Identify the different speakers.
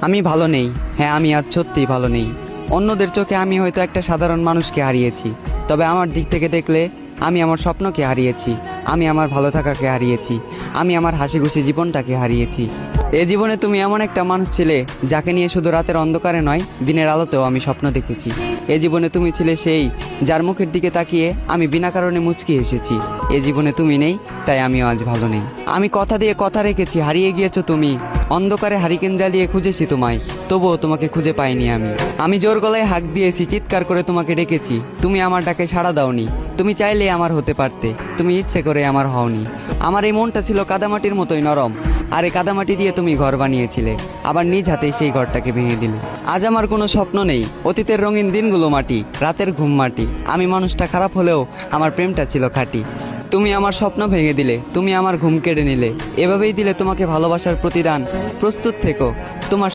Speaker 1: আমি ভালো নেই। হ্যাঁ, আমি আজ সত্যিই ভালো নেই। অন্যদের চোখে আমি হয়তো একটা সাধারণ মানুষকে হারিয়েছি, তবে আমার দিক থেকে দেখলে আমি আমার স্বপ্নকে হারিয়েছি, আমি আমার ভালো থাকাকে হারিয়েছি, আমি আমার হাসি খুশি জীবনটাকে হারিয়েছি। এ জীবনে তুমি এমন একটা মানুষ ছিলে যাকে নিয়ে শুধু রাতের অন্ধকারে নয়, দিনের আলোতেও আমি স্বপ্ন দেখেছি। এ জীবনে তুমি ছিলে সেই যার মুখের দিকে তাকিয়ে আমি বিনা কারণে মুচকি এসেছি। এ জীবনে তুমি নেই, তাই আমিও আজ ভালো নেই। আমি কথা দিয়ে কথা রেখেছি, হারিয়ে গিয়েছো তুমি। অন্ধকারে হারিকেন জ্বালিয়ে খুঁজেছি তোমায়, তবুও তোমাকে খুঁজে পাইনি আমি। আমি জোর গলায় হাঁক দিয়েছি, চিৎকার করে তোমাকে ডেকেছি, তুমি আমার ডাকে সাড়া দাওনি। তুমি চাইলে আমার হতে পারতে, তুমি ইচ্ছে করে আমার হওনি। আমার এই মনটা ছিল কাদামাটির মতোই নরম, আর এই কাদামাটি দিয়ে তুমি ঘর বানিয়েছিলে, আবার নিজ হাতেই সেই ঘরটাকে ভেঙে দিলে। আজ আমার কোনো স্বপ্ন নেই, অতীতের রঙিন দিনগুলো মাটি, রাতের ঘুম মাটি। আমি মানুষটা খারাপ হলেও আমার প্রেমটা ছিল খাঁটি। তুমি আমার স্বপ্ন ভেঙে দিলে, তুমি আমার ঘুম কেড়ে নিলে, এভাবেই দিলে তোমাকে ভালোবাসার প্রতিদান। প্রস্তুত থেকো, তোমার